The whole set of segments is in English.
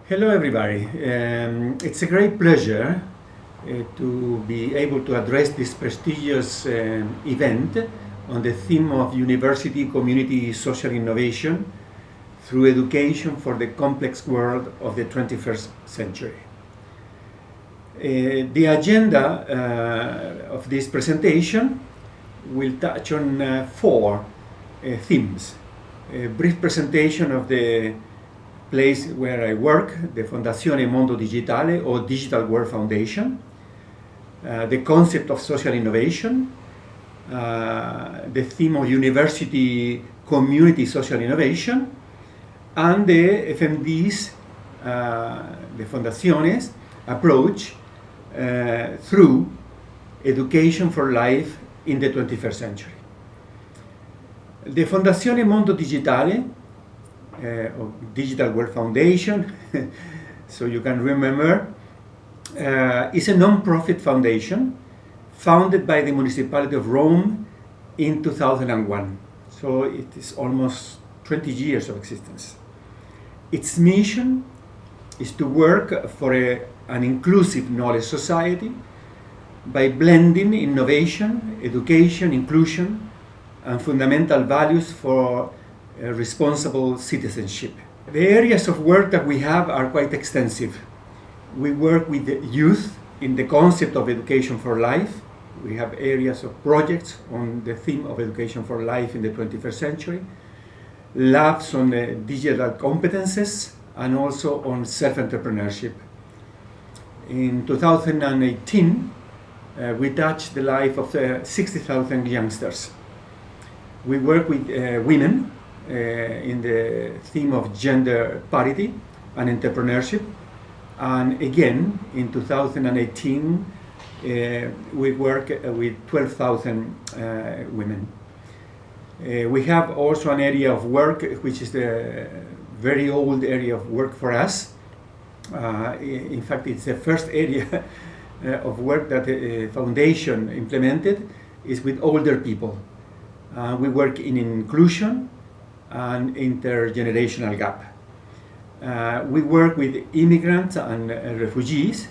Hello, everybody. It's a great pleasure to be able to address this prestigious event on the theme of university community social innovation through education for the complex world of the 21st century. The agenda of this presentation will touch on four themes. A brief presentation of the place where I work, the Fondazione Mondo Digitale, or Digital World Foundation, the concept of social innovation, the theme of university community social innovation, and the FMD's, the Fondacione's approach through education for life in the 21st century. The Fondazione Mondo Digitale, or Digital World Foundation, so you can remember, is a non-profit foundation founded by the municipality of Rome in 2001. So it is almost 20 years of existence. Its mission is to work for an inclusive knowledge society by blending innovation, education, inclusion, and fundamental values for responsible citizenship. The areas of work that we have are quite extensive. We work with the youth in the concept of education for life. We have areas of projects on the theme of education for life in the 21st century, labs on digital competences, and also on self-entrepreneurship. In 2018, we touched the life of 60,000 youngsters. We work with women in the theme of gender parity and entrepreneurship. And again, in 2018, we work with 12,000 women. We have also an area of work, which is the very old area of work for us. In fact, it's the first area of work that the foundation implemented, is with older people. We work in inclusion and intergenerational gap. We work with immigrants and refugees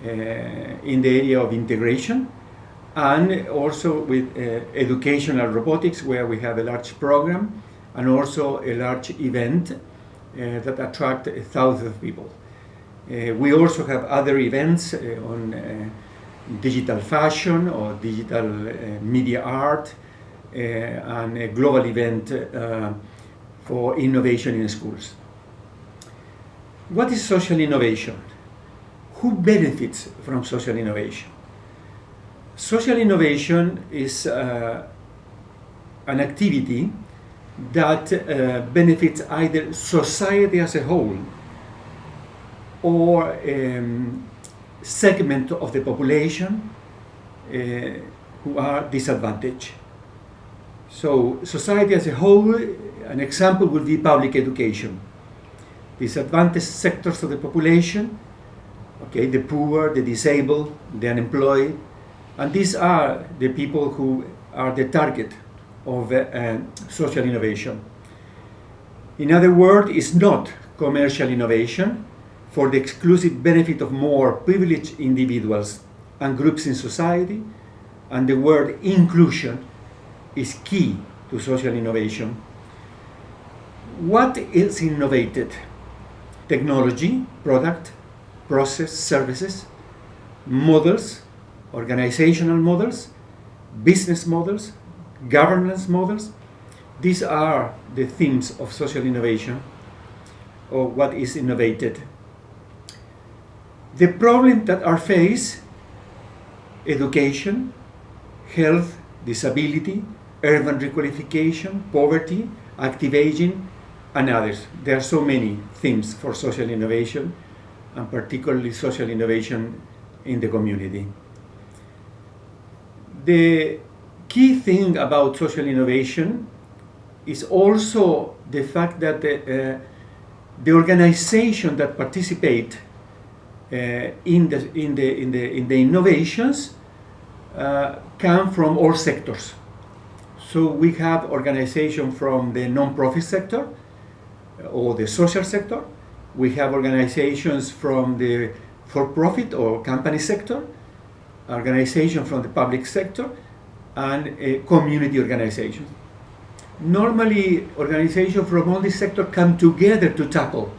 in the area of integration, and also with educational robotics, where we have a large program and also a large event that attract thousands of people. We also have other events on digital fashion or digital media art, and a global event for innovation in schools. What is social innovation? Who benefits from social innovation? Social innovation is an activity that benefits either society as a whole or segment of the population who are disadvantaged. So society as a whole, an example would be public education. Disadvantaged sectors of the population, okay, the poor, the disabled, the unemployed, and these are the people who are the target of social innovation. In other words, it's not commercial innovation for the exclusive benefit of more privileged individuals and groups in society, and the word inclusion is key to social innovation. What is innovated? Technology, product, process, services, models, organizational models, business models, governance models. These are the themes of social innovation, or what is innovated. The problems that are faced: education, health, disability, urban requalification, poverty, active aging, and others. There are so many themes for social innovation, and particularly social innovation in the community. The key thing about social innovation is also the fact that the organization that participate in the innovations come from all sectors. So we have organization from the non-profit sector or the social sector, We have organizations from the for-profit or company sector, organizations from the public sector, and community organizations. Normally, organizations from all this sector come together to tackle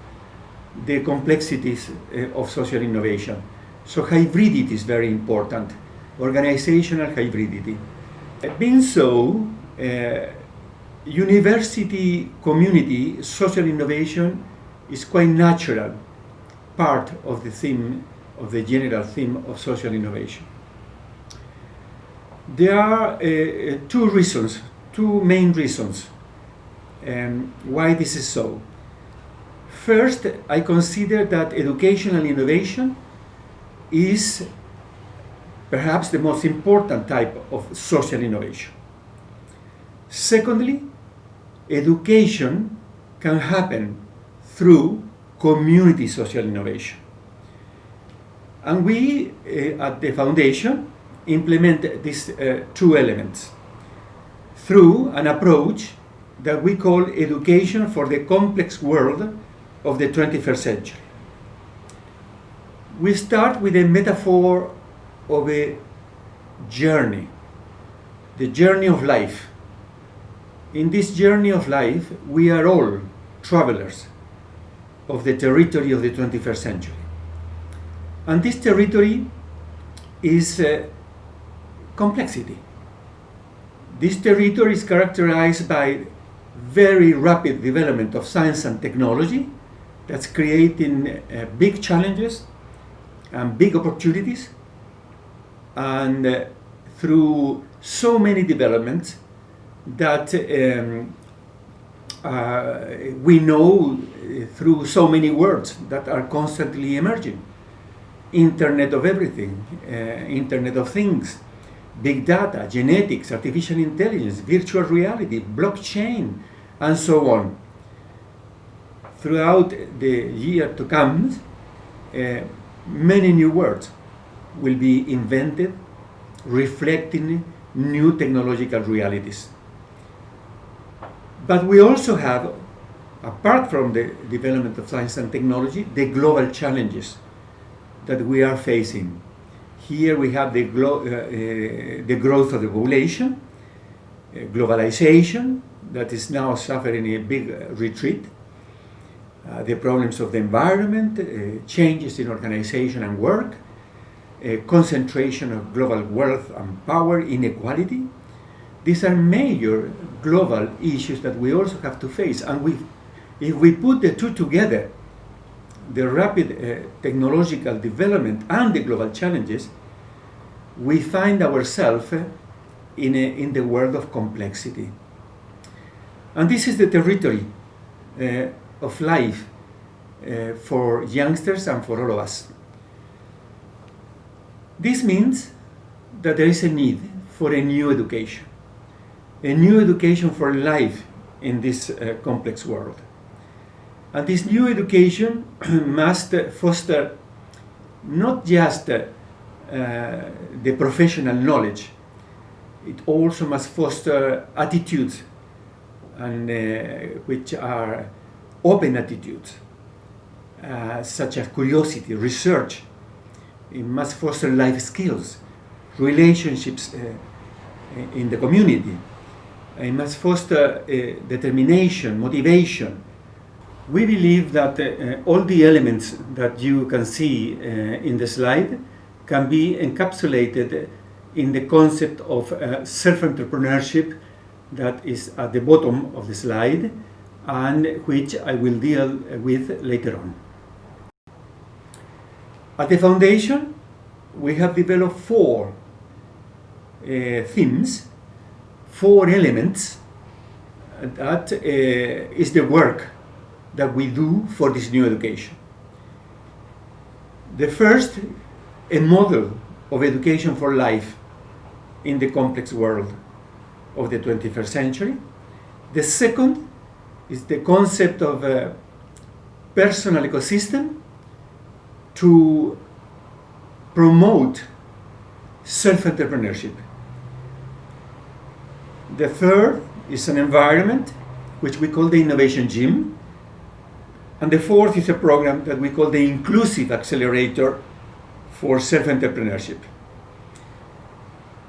the complexities of social innovation. So hybridity is very important, organizational hybridity. Being so, university community social innovation is quite natural part of the theme, of the general theme of social innovation. There are two main reasons why this is so. First, I consider that educational innovation is perhaps the most important type of social innovation. Secondly, education can happen through community social innovation. And we at the Foundation implement these two elements through an approach that we call education for the complex world of the 21st century. We start with a metaphor of a journey, the journey of life. In this journey of life, we are all travelers of the territory of the 21st century. And this territory is complexity. This territory is characterized by very rapid development of science and technology that's creating big challenges and big opportunities. And through so many developments that we know through so many words that are constantly emerging. Internet of everything, Internet of things, big data, genetics, artificial intelligence, virtual reality, blockchain, and so on. Throughout the year to come, many new words will be invented, reflecting new technological realities. But we also have, apart from the development of science and technology, the global challenges that we are facing. Here we have the growth of the population, globalization that is now suffering a big retreat, the problems of the environment, changes in organization and work, concentration of global wealth and power, inequality. These are major global issues that we also have to face. And if we put the two together, the rapid technological development and the global challenges, we find ourselves in the world of complexity. And this is the territory of life for youngsters and for all of us. This means that there is a need for a new education for life in this complex world. And this new education must foster not just the professional knowledge, it also must foster attitudes, and which are open attitudes, such as curiosity, research. It must foster life skills, relationships in the community. It must foster determination, motivation. We believe that all the elements that you can see in the slide can be encapsulated in the concept of self-entrepreneurship that is at the bottom of the slide, and which I will deal with later on. At the Foundation, we have developed four themes, four elements that is the work that we do for this new education. The first, a model of education for life in the complex world of the 21st century. The second is the concept of a personal ecosystem to promote self-entrepreneurship. The third is an environment which we call the innovation gym And the fourth is a program that we call the Inclusive Accelerator for Self-Entrepreneurship.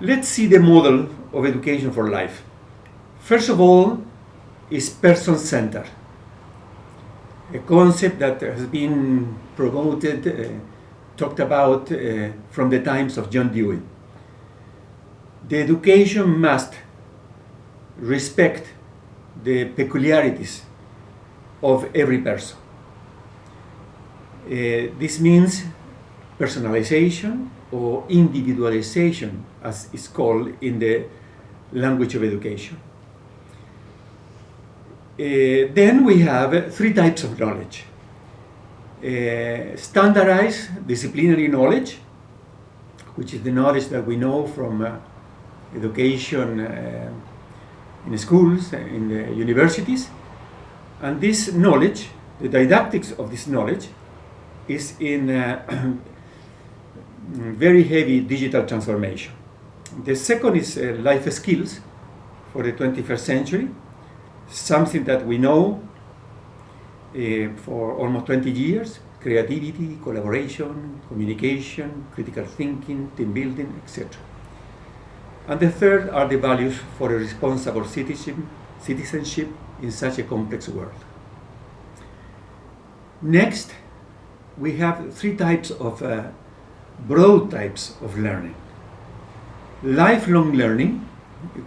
Let's see the model of education for life. First of all, is person-centered, a concept that has been promoted, talked about from the times of John Dewey. The education must respect the peculiarities of every person. This means personalization or individualization, as is called in the language of education. Then we have three types of knowledge. Standardized disciplinary knowledge, which is the knowledge that we know from education in schools, in the universities. And this knowledge, the didactics of this knowledge, is in very heavy digital transformation. The second is life skills for the 21st century, something that we know for almost 20 years: creativity, collaboration, communication, critical thinking, team building, etc. And the third are the values for a responsible citizenship in such a complex world. Next, we have three types of broad types of learning. Lifelong learning,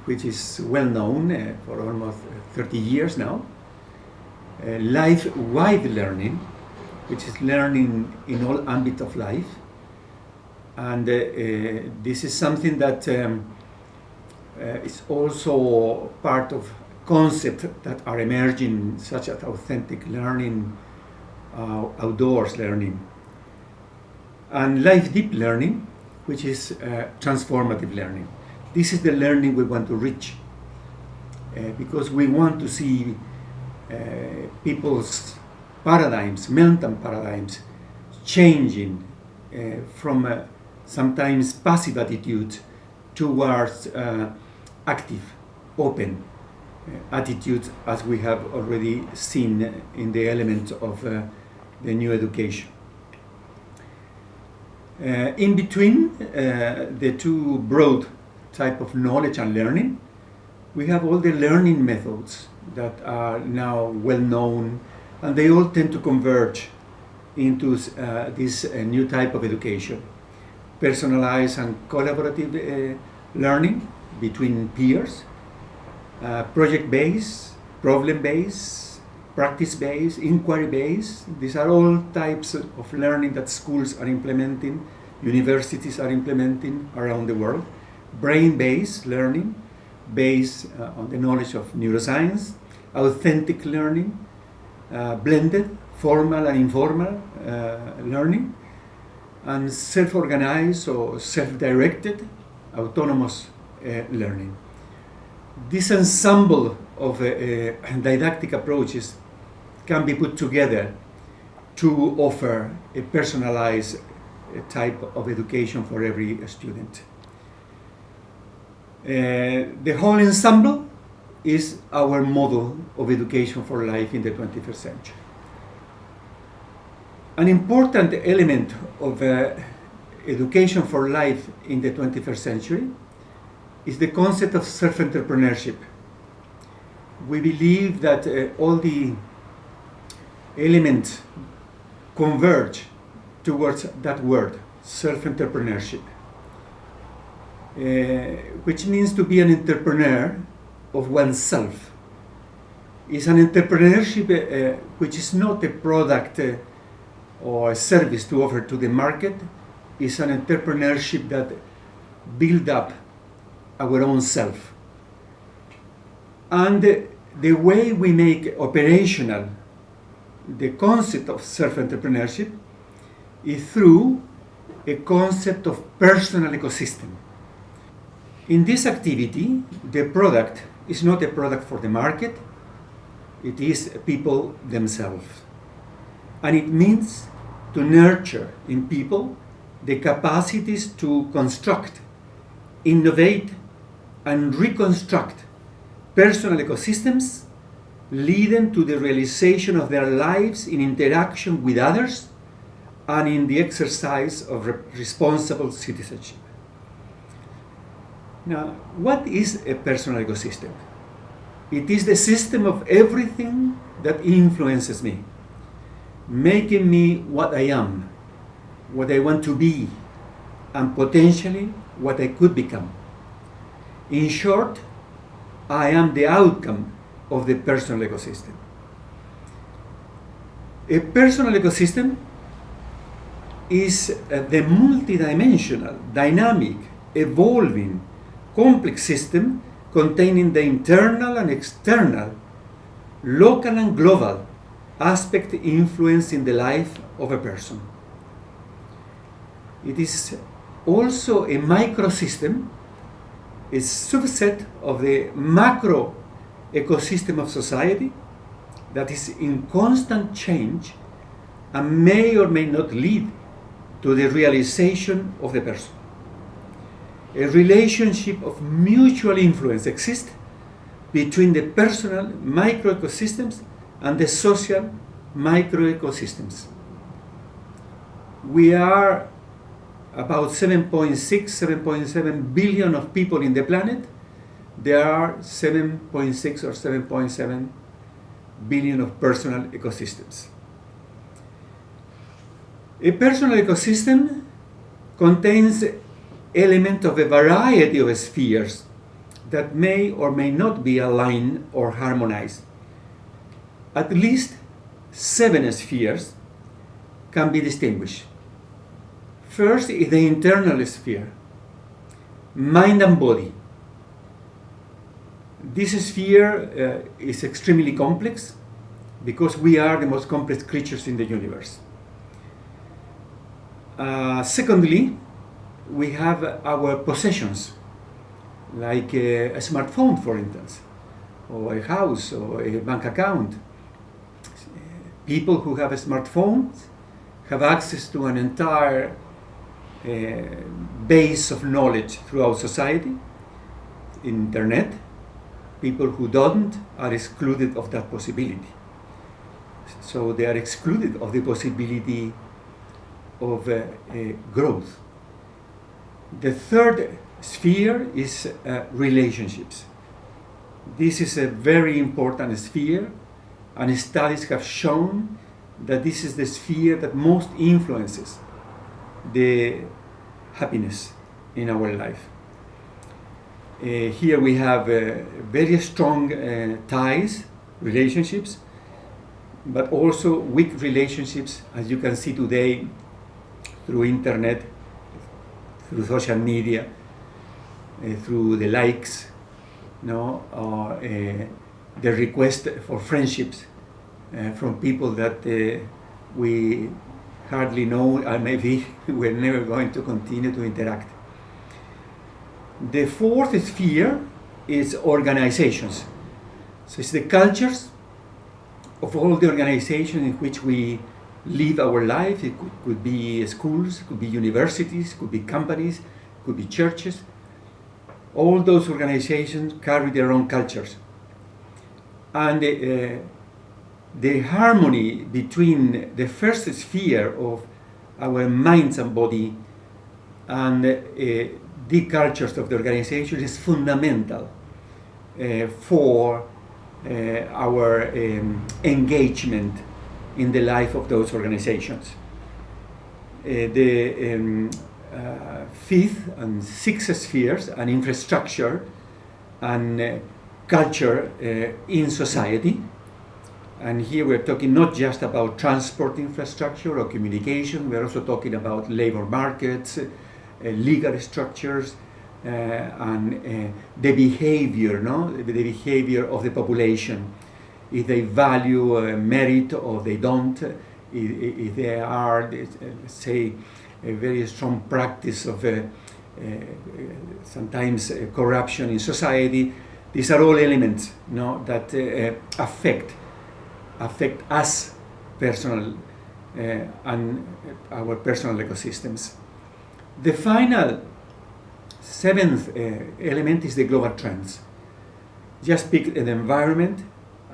which is well known for almost 30 years now. Life-wide learning, which is learning in all ambits of life. And this is something that is also part of concepts that are emerging, such as authentic learning, outdoors learning. And life deep learning, which is transformative learning. This is the learning we want to reach because we want to see people's paradigms, mental paradigms, changing from sometimes passive attitude towards active, open attitudes, as we have already seen in the elements of the new education. In between the two broad type of knowledge and learning, we have all the learning methods that are now well known, and they all tend to converge into this new type of education. Personalized and collaborative learning between peers, project-based, problem-based, practice-based, inquiry-based. These are all types of learning that schools are implementing, universities are implementing around the world. Brain-based learning, based on the knowledge of neuroscience. Authentic learning, blended, formal and informal learning. And self-organized or self-directed, autonomous learning. This ensemble of didactic approaches can be put together to offer a personalized type of education for every student. The whole ensemble is our model of education for life in the 21st century. An important element of education for life in the 21st century is the concept of self-entrepreneurship. We believe that all the elements converge towards that word, self-entrepreneurship, which means to be an entrepreneur of oneself. It's an entrepreneurship which is not a product or a service to offer to the market. It's an entrepreneurship that builds up our own self. And the way we make operational the concept of self-entrepreneurship is through a concept of personal ecosystem. In this activity, the product is not a product for the market, it is people themselves. And it means to nurture in people the capacities to construct, innovate, and reconstruct personal ecosystems leading to the realization of their lives in interaction with others and in the exercise of responsible citizenship. Now, what is a personal ecosystem? It is the system of everything that influences me, making me what I am, what I want to be, and potentially what I could become. In short, I am the outcome of the personal ecosystem. A personal ecosystem is the multidimensional, dynamic, evolving, complex system containing the internal and external, local and global aspect influencing the life of a person. It is also a microsystem, a subset of the macro ecosystem of society that is in constant change and may or may not lead to the realization of the person. A relationship of mutual influence exists between the personal microecosystems and the social microecosystems. We are about 7.7 billion of people in the planet. There are 7.6 or 7.7 billion of personal ecosystems. A personal ecosystem contains elements of a variety of spheres that may or may not be aligned or harmonized. At least 7 spheres can be distinguished. First is the internal sphere, mind and body. This sphere is extremely complex because we are the most complex creatures in the universe. Secondly, we have our possessions, like a smartphone, for instance, or a house, or a bank account. People who have smartphones have access to an entire base of knowledge throughout society, internet. People who don't are excluded of that possibility. So they are excluded of the possibility of growth. The third sphere is relationships. This is a very important sphere, and studies have shown that this is the sphere that most influences the happiness in our life. Here we have very strong ties, relationships, but also weak relationships, as you can see today through internet, through social media, through the likes, or the request for friendships from people that we hardly know, and maybe we're never going to continue to interact. The fourth sphere is organizations. So it's the cultures of all the organizations in which we live our life. It could be schools, could be universities, could be companies, could be churches. All those organizations carry their own cultures. And the harmony between the first sphere of our minds and body and the cultures of the organization is fundamental for our engagement in the life of those organizations. The fifth and sixth spheres, and infrastructure and culture in society. And here we're talking not just about transport infrastructure or communication, we're also talking about labor markets, legal structures, and the behavior, the behavior of the population. If they value merit or they don't, if they are, say, a very strong practice of sometimes corruption in society. These are all elements that affect us personal and our personal ecosystems. The final seventh element is the global trends. Just pick an environment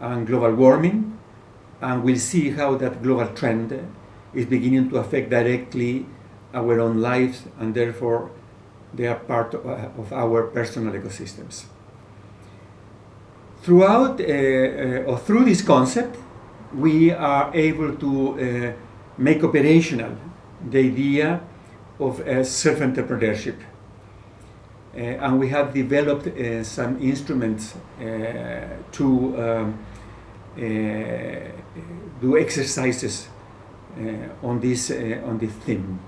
and global warming, and we'll see how that global trend is beginning to affect directly our own lives, and therefore they are part of our personal ecosystems. Throughout or through this concept, we are able to make operational the idea of self-entrepreneurship. And we have developed some instruments to do exercises on this theme.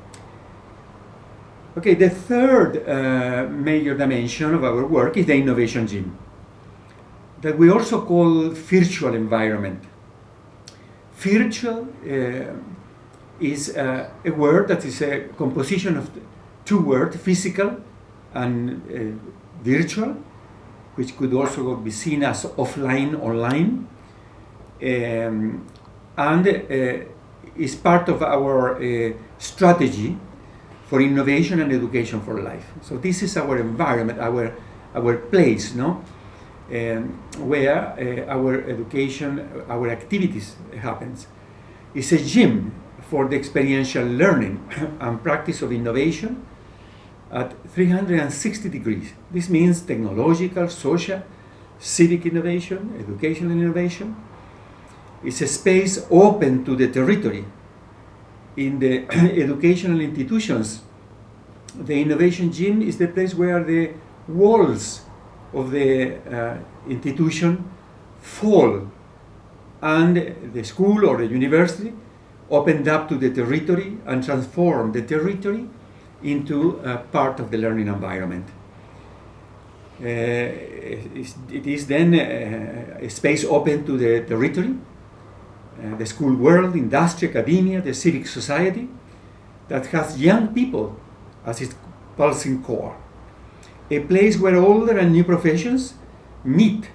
Okay, the third major dimension of our work is the innovation gym, that we also call virtual environment. Virtual is a word that is a composition of two words, physical and virtual, which could also be seen as offline, online, and is part of our strategy for innovation and education for life. So this is our environment, our place, no? Where our education, our activities happens. It's a gym for the experiential learning and practice of innovation at 360 degrees. This means technological, social, civic innovation, educational innovation. It's a space open to the territory. In the educational institutions, the innovation gym is the place where the walls of the institution fall, and the school or the university opened up to the territory and transform the territory into a part of the learning environment. It is then a space open to the territory, the school world, industry, academia, the civic society, that has young people as its pulsing core. A place where older and new professions meet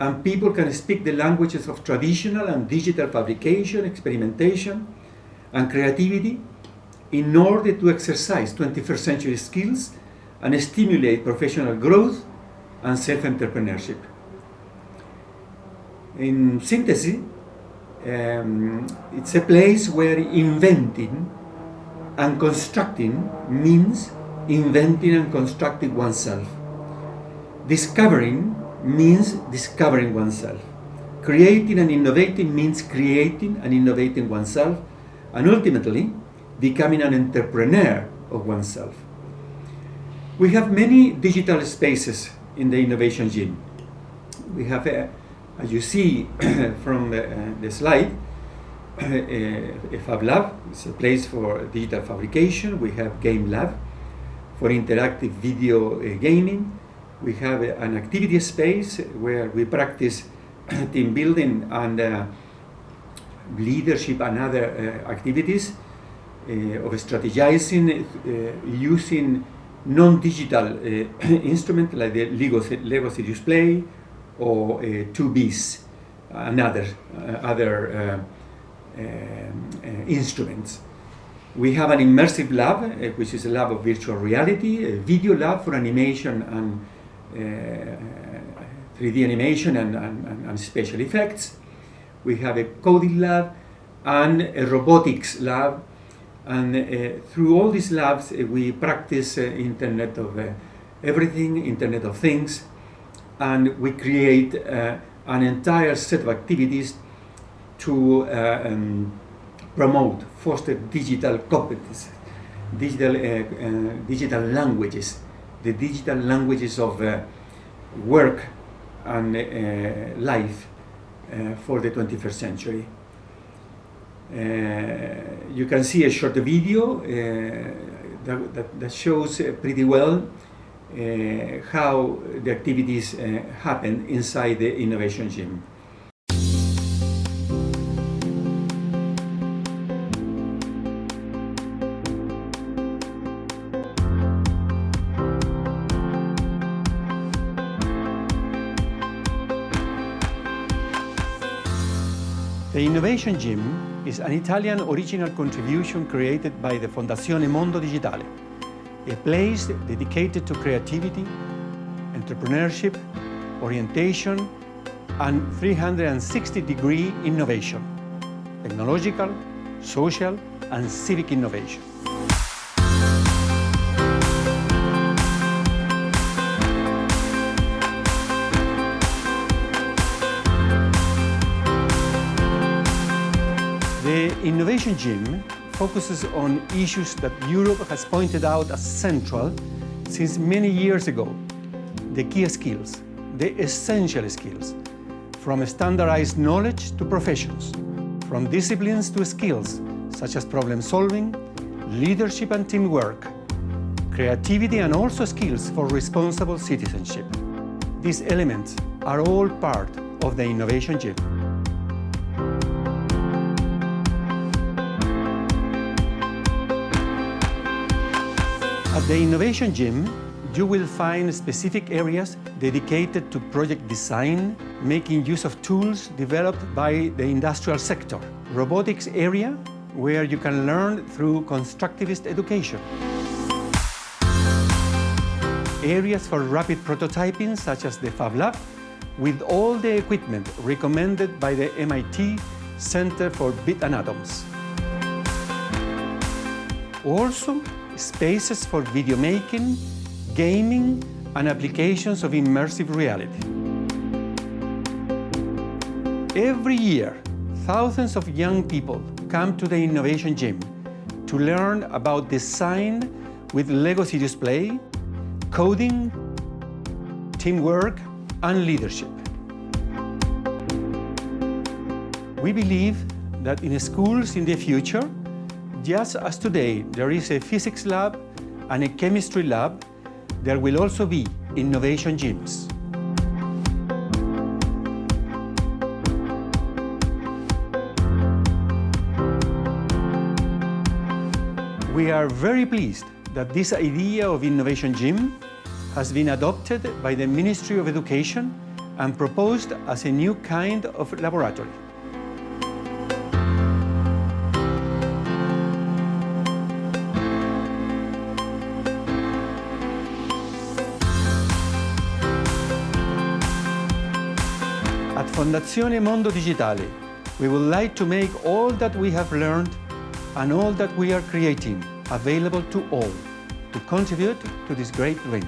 and people can speak the languages of traditional and digital fabrication, experimentation, and creativity in order to exercise 21st century skills and stimulate professional growth and self-entrepreneurship. In synthesis, it's a place where inventing and constructing means inventing and constructing oneself. Discovering means discovering oneself. Creating and innovating means creating and innovating oneself, and ultimately becoming an entrepreneur of oneself. We have many digital spaces in the innovation gym. We have, as you see from the slide, a Fab Lab. It's a place for digital fabrication. We have Game Lab for interactive video gaming. We have an activity space where we practice team building and leadership and other activities of strategizing using non-digital instruments like the Lego Serious Play or 2Bs and other instruments. We have an immersive lab, which is a lab of virtual reality, a video lab for animation and 3D animation and special effects. We have a coding lab and a robotics lab. And through all these labs, we practice Internet of Everything, Internet of Things, and we create an entire set of activities to promote, foster digital competencies, digital languages, the digital languages of work and life for the 21st century. You can see a short video that shows pretty well how the activities happen inside the innovation gym. The Innovation Gym is an Italian original contribution created by the Fondazione Mondo, Digitale, a place dedicated to creativity, entrepreneurship, orientation, and 360-degree innovation, technological, social, and civic innovation. The Innovation Gym focuses on issues that Europe has pointed out as central since many years ago. The key skills, the essential skills, from standardized knowledge to professions, from disciplines to skills such as problem solving, leadership and teamwork, creativity, and also skills for responsible citizenship. These elements are all part of the Innovation Gym. At the Innovation Gym, you will find specific areas dedicated to project design, making use of tools developed by the industrial sector. Robotics area, where you can learn through constructivist education. Areas for rapid prototyping, such as the Fab Lab, with all the equipment recommended by the MIT Center for Bit and Atoms. Also, spaces for video making, gaming, and applications of immersive reality. Every year, thousands of young people come to the Innovation Gym to learn about design with Lego Serious Play, coding, teamwork, and leadership. We believe that in schools in the future, just as today there is a physics lab and a chemistry lab, there will also be innovation gyms. We are very pleased that this idea of Innovation Gym has been adopted by the Ministry of Education and proposed as a new kind of laboratory. At Fondazione Mondo Digitale, we would like to make all that we have learned and all that we are creating available to all to contribute to this great dream.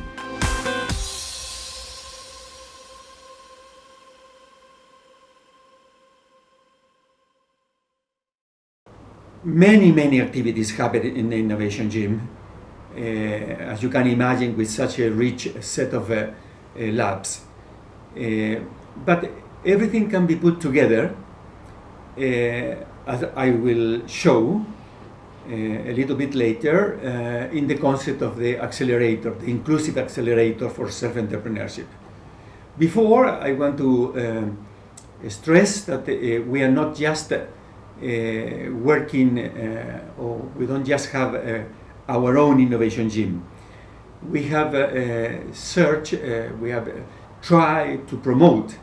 Many activities happen in the Innovation Gym, as you can imagine, with such a rich set of labs. But everything can be put together, as I will show a little bit later, in the concept of the accelerator, the inclusive accelerator for self-entrepreneurship. Before, I want to stress that we are not just working, or we don't just have our own Innovation Gym. We have we have tried to promote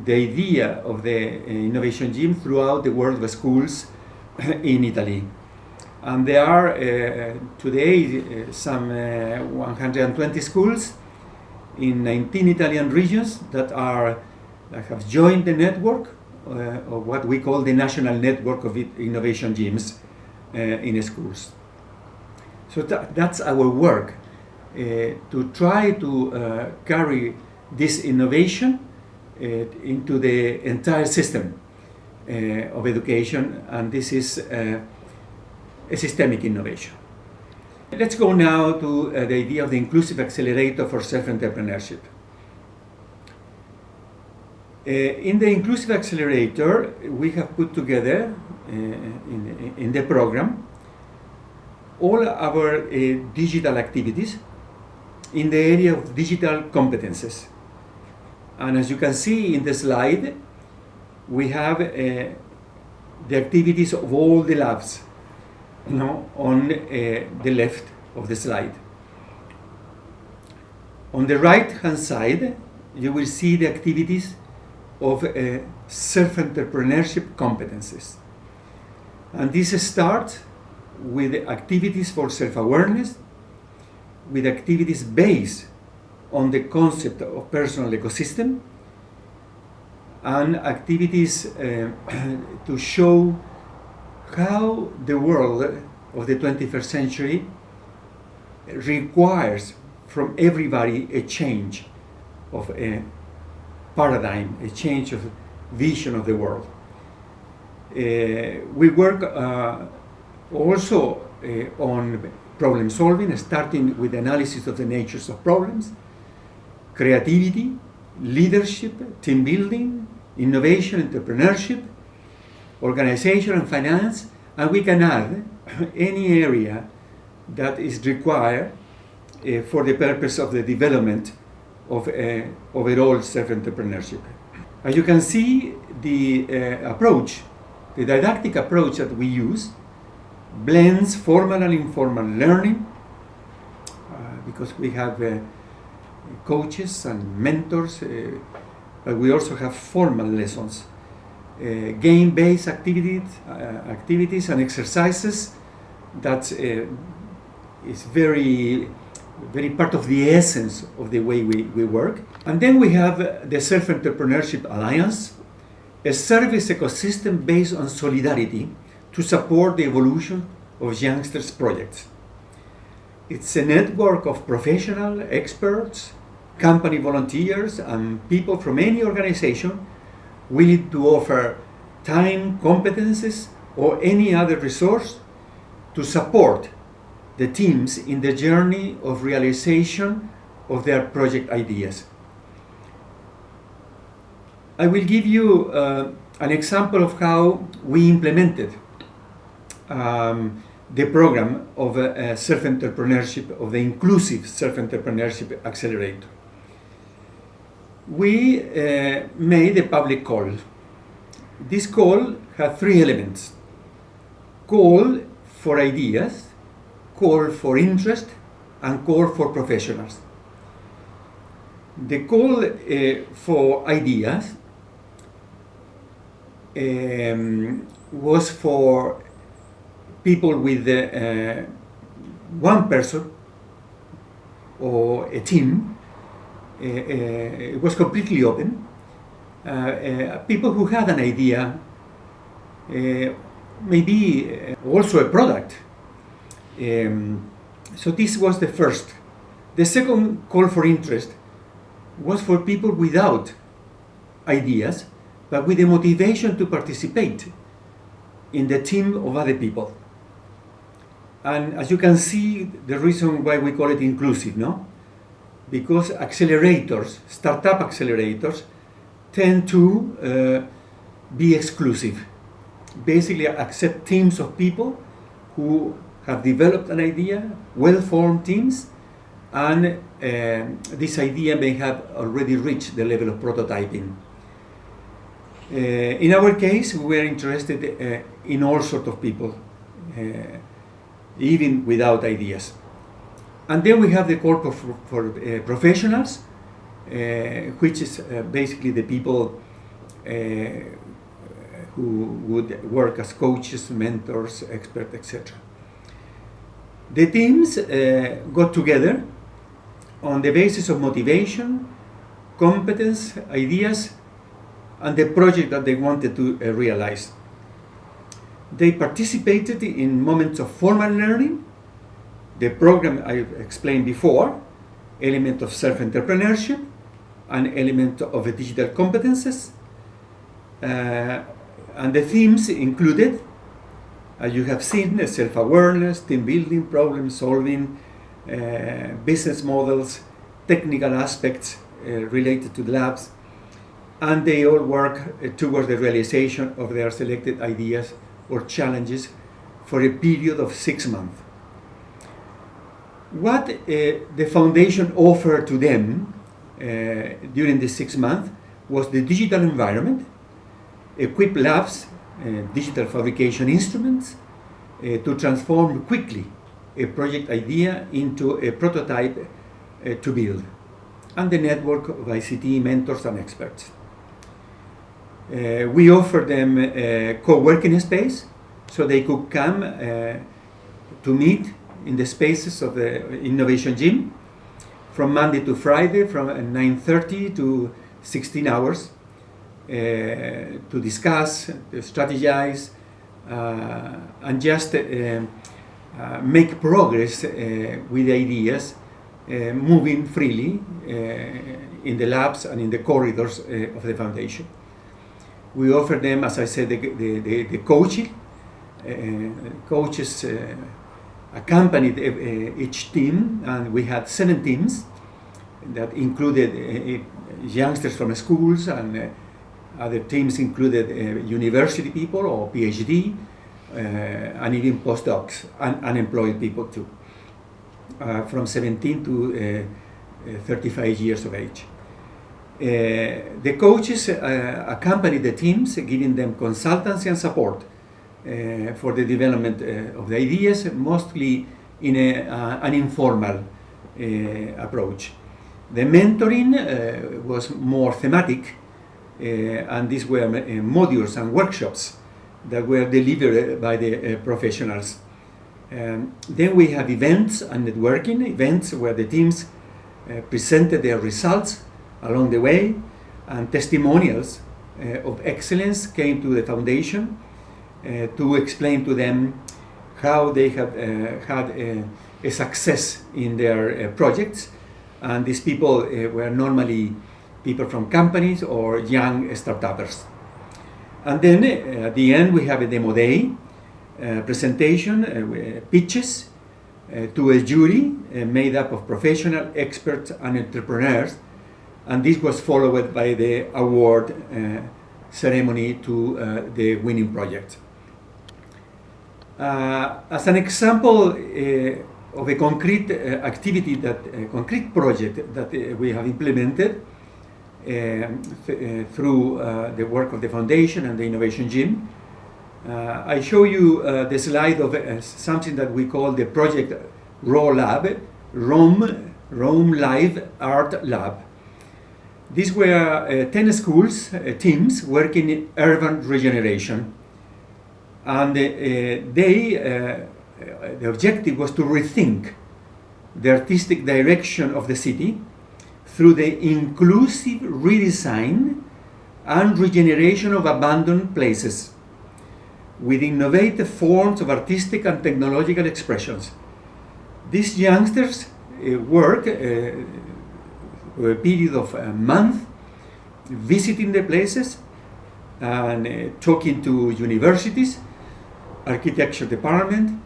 the idea of the Innovation Gym throughout the world of schools in Italy. And there are today some 120 schools in 19 Italian regions that have joined the network of what we call the National Network of Innovation Gyms in schools. So that's our work, to try to carry this innovation into the entire system of education, and this is a systemic innovation. Let's go now to the idea of the inclusive accelerator for self-entrepreneurship. In the inclusive accelerator, we have put together in the program all our digital activities in the area of digital competences. And as you can see in the slide, we have the activities of all the labs on the left of the slide. On the right-hand side, you will see the activities of self-entrepreneurship competences. And this starts with activities for self-awareness, with activities based on the concept of personal ecosystem, and activities to show how the world of the 21st century requires from everybody a change of a paradigm, a change of vision of the world. We work also on problem solving, starting with analysis of the natures of problems, creativity, leadership, team building, innovation, entrepreneurship, organization and finance, and we can add any area that is required for the purpose of the development of overall self-entrepreneurship. As you can see, the didactic approach that we use blends formal and informal learning, because we have coaches and mentors, but we also have formal lessons, game-based activities and exercises that is very part of the essence of the way we work. And then we have the Self-Entrepreneurship Alliance, a service ecosystem based on solidarity to support the evolution of youngsters' projects. It's a network of professional experts, company volunteers, and people from any organization willing to offer time, competences, or any other resource to support the teams in the journey of realization of their project ideas. I will give you an example of how we implemented the program of self-entrepreneurship, of the inclusive self-entrepreneurship accelerator. We made a public call. This call had three elements: call for ideas, call for interest, and call for professionals. The call for ideas was for people with one person or a team. It was completely open. People who had an idea, maybe also a product. So this was the first. The second call for interest was for people without ideas, but with the motivation to participate in the team of other people. And as you can see, the reason why we call it inclusive, no? Because accelerators, startup accelerators, tend to be exclusive. Basically accept teams of people who have developed an idea, well-formed teams, and this idea may have already reached the level of prototyping. In our case, we were interested in all sorts of people, even without ideas. And then we have the call for professionals, which is basically the people who would work as coaches, mentors, experts, etc. The teams got together on the basis of motivation, competence, ideas, and the project that they wanted to realize. They participated in moments of formal learning, the program I explained before, element of self-entrepreneurship, an element of digital competences, and the themes included, as you have seen, self-awareness, team building, problem solving, business models, technical aspects related to the labs, and they all work towards the realization of their selected ideas or challenges for a period of 6 months. What the foundation offered to them during the 6 months was the digital environment, equipped labs, digital fabrication instruments to transform quickly a project idea into a prototype to build, and the network of ICT mentors and experts. We offered them a co-working space so they could come to meet in the spaces of the Innovation Gym from Monday to Friday from 9:30 to 16 hours. to discuss, to strategize, and just make progress with ideas, moving freely in the labs and in the corridors of the foundation. We offer them, as I said, the coaching. Coaches accompanied each team, and we had 7 teams that included youngsters from schools, and other teams included university people or PhD, and even postdocs and unemployed people too, from 17 to 35 years of age. The coaches accompany the teams, giving them consultancy and support for the development of the ideas, mostly in an informal approach. The mentoring was more thematic, and these were modules and workshops that were delivered by the professionals. Then we have events and networking events where the teams presented their results along the way, and testimonials of excellence came to the foundation to explain to them how they have had a success in their projects. And these people were normally people from companies or young startups. And then at the end we have a demo day presentation, pitches to a jury made up of professional experts and entrepreneurs, and this was followed by the award ceremony to the winning project. As an example of a concrete activity, concrete project that we have implemented through the work of the foundation and the innovation gym, I show you the slide of something that we call the project Raw Lab, Rome Live Art Lab. These were 10 schools, teams working in urban regeneration, and the objective was to rethink the artistic direction of the city through the inclusive redesign and regeneration of abandoned places with innovative forms of artistic and technological expressions. These youngsters work for a period of a month, visiting the places and talking to universities, architecture department,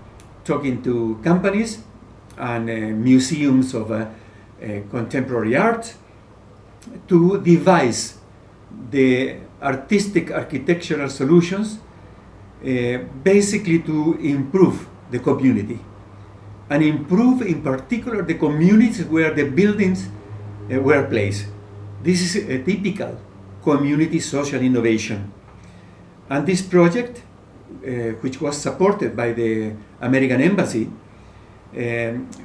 talking to companies and museums of contemporary art, to devise the artistic architectural solutions, basically to improve the community, and improve in particular the communities where the buildings were placed. This is a typical community social innovation. And this project, which was supported by the American Embassy,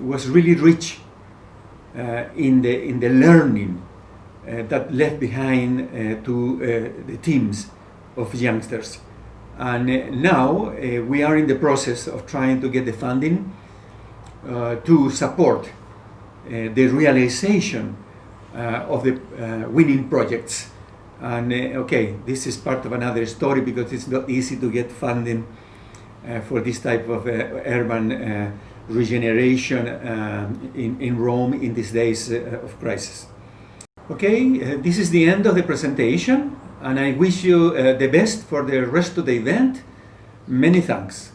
was really rich in the learning that left behind to the teams of youngsters. And now we are in the process of trying to get the funding to support the realization of the winning projects. And okay, this is part of another story, because it's not easy to get funding for this type of urban regeneration in Rome in these days of crisis. Okay, this is the end of the presentation, and I wish you the best for the rest of the event. Many thanks.